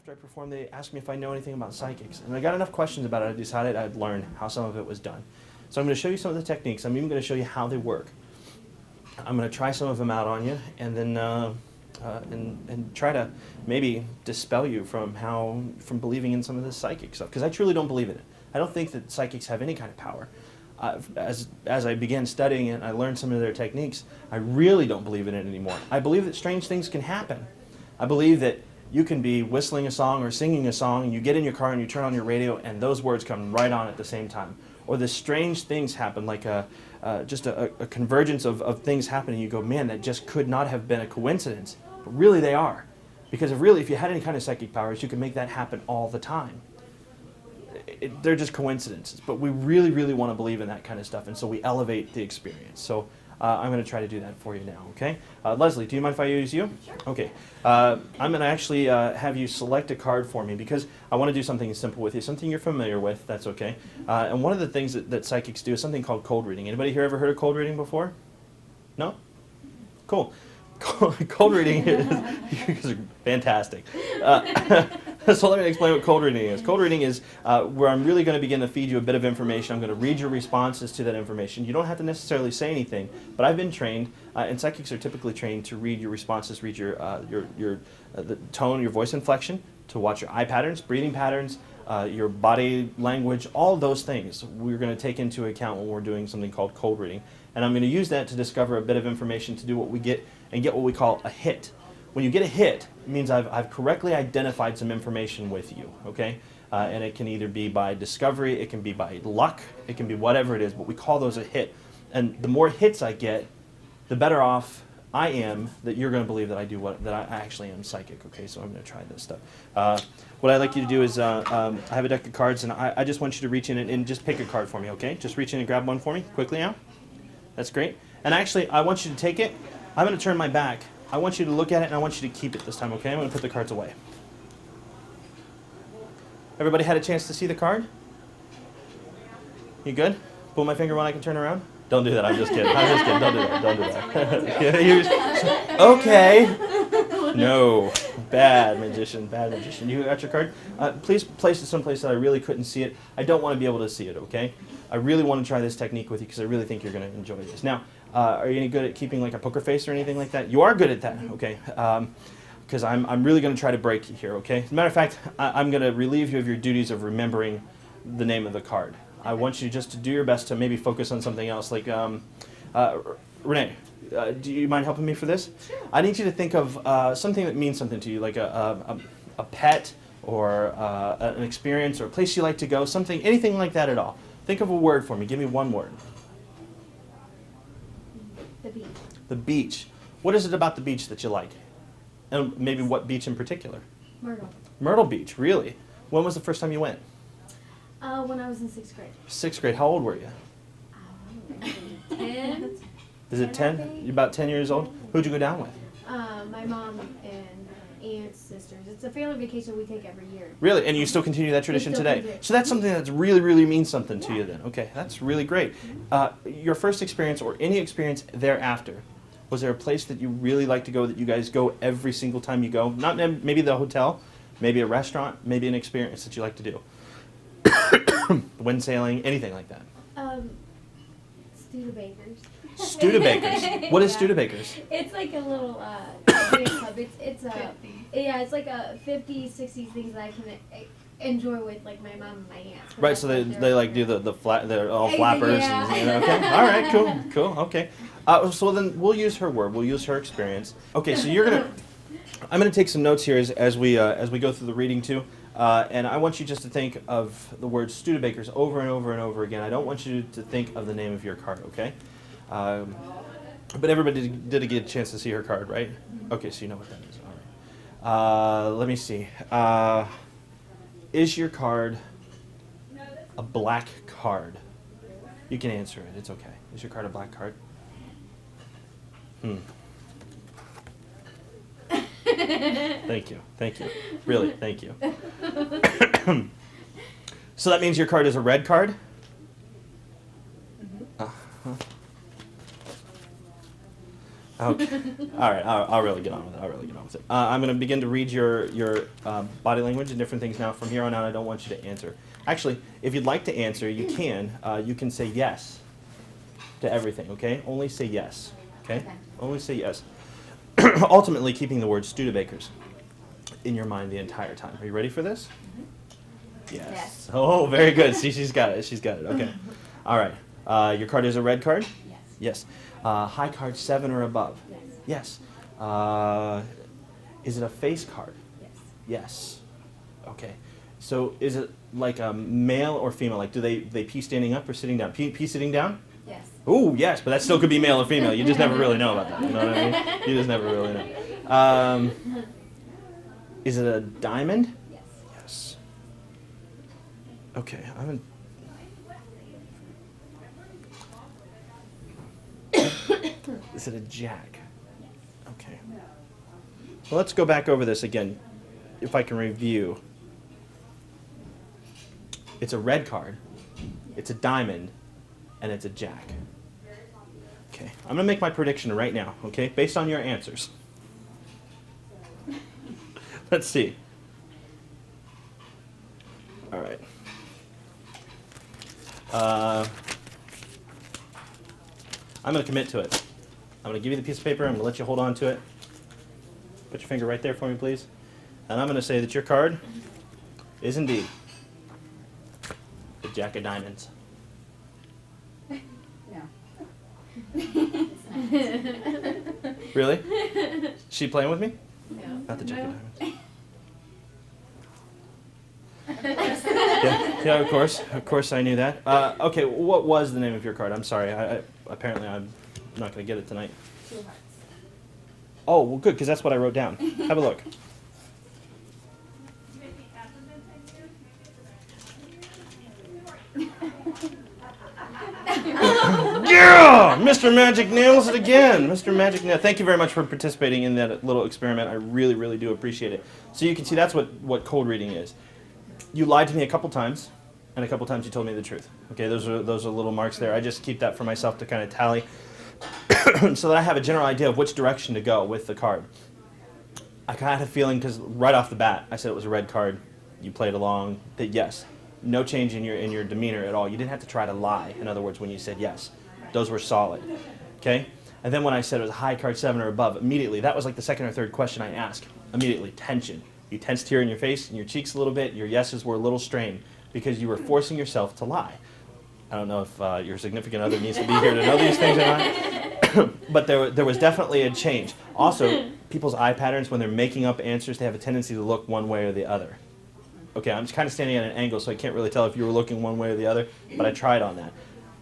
after I performed, they asked me if I know anything about psychics. And I got enough questions about it, I decided I'd learn how some of it was done. So I'm going to show you some of the techniques. I'm even going to show you how they work. I'm going to try some of them out on you, and then and try to maybe dispel you from believing in some of this psychic stuff, because I truly don't believe in it. I don't think that psychics have any kind of power. As I began studying it and I learned some of their techniques, I really don't believe in it anymore. I believe that strange things can happen. I believe that you can be whistling a song or singing a song, and you get in your car and you turn on your radio and those words come right on at the same time. Or the strange things happen, like just a convergence of things happening. You go, man, that just could not have been a coincidence. But really they are. Because if you had any kind of psychic powers, you could make that happen all the time. They're just coincidences. But we really, really want to believe in that kind of stuff, and so we elevate the experience. So I'm going to try to do that for you now, okay? Leslie, do you mind if I use you? Sure. Okay. I'm going to actually have you select a card for me, because I want to do something simple with you, something you're familiar with. That's okay. And one of the things that psychics do is something called cold reading. Anybody here ever heard of cold reading before? No? Cool. Cold reading is fantastic. So let me explain what cold reading is. Cold reading is where I'm really going to begin to feed you a bit of information. I'm going to read your responses to that information. You don't have to necessarily say anything, but I've been trained, and psychics are typically trained to read your responses, read the tone, your voice inflection, to watch your eye patterns, breathing patterns, your body language, all those things we're going to take into account when we're doing something called cold reading. And I'm going to use that to discover a bit of information to do what we get and get what we call a hit. When you get a hit, it means I've correctly identified some information with you, okay? And it can either be by discovery, it can be by luck, it can be whatever it is, but we call those a hit. And the more hits I get, the better off I am that you're going to believe that that I actually am psychic, okay? So I'm going to try this stuff. What I'd like you to do is, I have a deck of cards, and I just want you to reach in and just pick a card for me, okay? Just reach in and grab one for me, quickly now. That's great. And actually, I want you to take it. I'm going to turn my back. I want you to look at it, and I want you to keep it this time, okay? I'm going to put the cards away. Everybody had a chance to see the card? You good? Pull my finger when I can turn around? Don't do that. I'm just kidding. I'm just kidding. Don't do that. Don't do that. Okay. No. Bad magician. Bad magician. You got your card? Please place it someplace that I really couldn't see it. I don't want to be able to see it, okay? I really want to try this technique with you because I really think you're going to enjoy this. Now, are you any good at keeping like a poker face or anything like that? You are good at that, okay? Because I'm really going to try to break you here, okay? As a matter of fact, I'm going to relieve you of your duties of remembering the name of the card. I want you just to do your best to maybe focus on something else. Like, Renee, do you mind helping me for this? Sure. I need you to think of something that means something to you, like a pet or an experience or a place you like to go, something, anything like that at all. Think of a word for me. Give me one word. The beach. The beach. What is it about the beach that you like? And maybe what beach in particular? Myrtle. Myrtle Beach, really? When was the first time you went? When I was in 6th grade. 6th grade. How old were you? 10. Is it 10? You're about 10 years old? Who'd you go down with? My mom and aunts, sisters. It's a family vacation we take every year. Really? And you still continue that tradition still today? continue. So that's something that's really, really means something to you then. Okay, that's really great. Your first experience or any experience thereafter, was there a place that you really like to go that you guys go every single time you go? Not maybe the hotel, maybe a restaurant, maybe an experience that you like to do. Wind sailing, anything like that. Studebaker's. Studebaker's. What is Yeah. Studebaker's? It's like a little dance club. It's it's like a 50, 60 things that I can enjoy with like my mom and my aunts. Right, so they like do the flat, they're all flappers. Yeah. And, okay, all right, cool, okay. So then we'll use her word, we'll use her experience. Okay, so I'm gonna take some notes here as we go through the reading too. And I want you just to think of the word Studebaker's over and over and over again. I don't want you to think of the name of your card, okay? But everybody did get a chance to see her card, right? Okay, so you know what that is. All right. Let me see. Is your card a black card? You can answer it. It's okay. Is your card a black card? Thank you. Really, thank you. So that means your card is a red card? Okay. All right. I'll really get on with it. I'll really get on with it. I'm going to begin to read your body language and different things now. From here on out, I don't want you to answer. Actually, if you'd like to answer, you can. You can say yes to everything. Okay. Only say yes. Okay. Only say yes. Ultimately, keeping the word Studebakers in your mind the entire time. Are you ready for this? Yes. Yes. Oh, very good. See, she's got it. She's got it. Okay. All right. Your card is a red card? Yes. Yes. High card 7 or above? Yes. Yes. Is it a face card? Yes. Yes. Okay. So is it like a male or female? Like do they pee standing up or sitting down? Pee sitting down? Yes. Ooh, yes, but that still could be male or female. You just never really know about that. You know what I mean? You just never really know. Is it a diamond? Yes. Yes. Okay, I'm Is it a jack? Okay. Well, let's go back over this again, if I can review. It's a red card, it's a diamond, and it's a jack. Okay, I'm going to make my prediction right now, okay, based on your answers. Let's see. All right. I'm going to commit to it. I'm going to give you the piece of paper. I'm going to let you hold on to it. Put your finger right there for me, please. And I'm going to say that your card is indeed the Jack of Diamonds. No. Really? She playing with me? No. Not the Jack No. of Diamonds. Yeah, of course. Of course I knew that. Okay, what was the name of your card? I'm sorry. Apparently I'm not going to get it tonight. 2 hearts. Oh, well, good, because that's what I wrote down. Have a look. Yeah! Mr. Magic nails it again. Mr. Magic nails. Thank you very much for participating in that little experiment. I really, really do appreciate it. So you can see that's what cold reading is. You lied to me a couple times, and a couple times you told me the truth. Okay, those are little marks there. I just keep that for myself to kind of tally so that I have a general idea of which direction to go with the card. I kind of had a feeling, because right off the bat, I said it was a red card. You played along, that yes. No change in your demeanor at all. You didn't have to try to lie, in other words, when you said yes. Those were solid. Okay? And then when I said it was a high card 7 or above, immediately, that was like the second or third question I asked. Immediately, tension. You tensed here in your face and your cheeks a little bit. Your yeses were a little strained because you were forcing yourself to lie. I don't know if your significant other needs to be here to know these things or not. But there was definitely a change. Also, people's eye patterns, when they're making up answers, they have a tendency to look one way or the other. Okay, I'm just kind of standing at an angle, so I can't really tell if you were looking one way or the other, but I tried on that.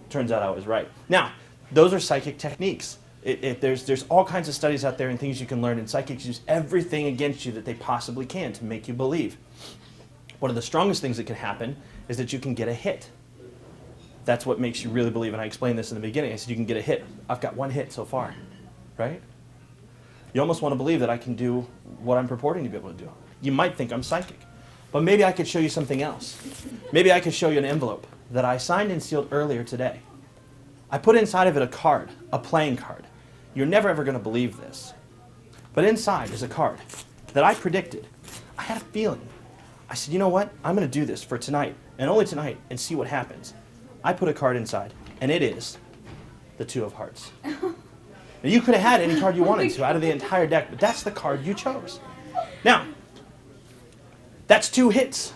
Turns out I was right. Now, those are psychic techniques. There's all kinds of studies out there and things you can learn, and psychics use everything against you that they possibly can to make you believe. One of the strongest things that can happen is that you can get a hit. That's what makes you really believe, and I explained this in the beginning. I said you can get a hit. I've got 1 hit so far, right? You almost want to believe that I can do what I'm purporting to be able to do. You might think I'm psychic. But maybe I could show you something else. Maybe I could show you an envelope that I signed and sealed earlier today. I put inside of it a card, a playing card. You're never ever going to believe this. But inside is a card that I predicted. I had a feeling. I said, you know what? I'm going to do this for tonight, and only tonight, and see what happens. I put a card inside, and it is the 2 of Hearts. Now, you could have had any card you wanted to out of the entire deck, but that's the card you chose. Now, that's 2 hits.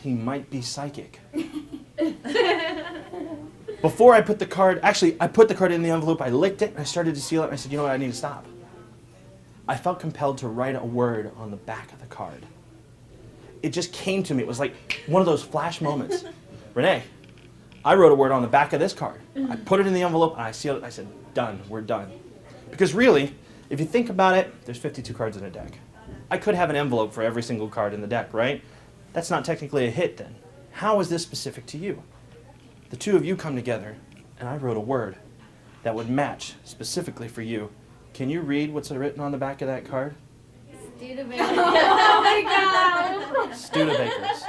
He might be psychic. Before I put the card, actually, I put the card in the envelope, I licked it, and I started to seal it, and I said, you know what, I need to stop. I felt compelled to write a word on the back of the card. It just came to me. It was like one of those flash moments. Renee, I wrote a word on the back of this card. I put it in the envelope, and I sealed it, and I said, done, we're done. Because really, if you think about it, there's 52 cards in a deck. I could have an envelope for every single card in the deck, right? That's not technically a hit then. How is this specific to you? The 2 of you come together, and I wrote a word that would match specifically for you. Can you read what's written on the back of that card? Studebakers. Oh my god! Studebakers.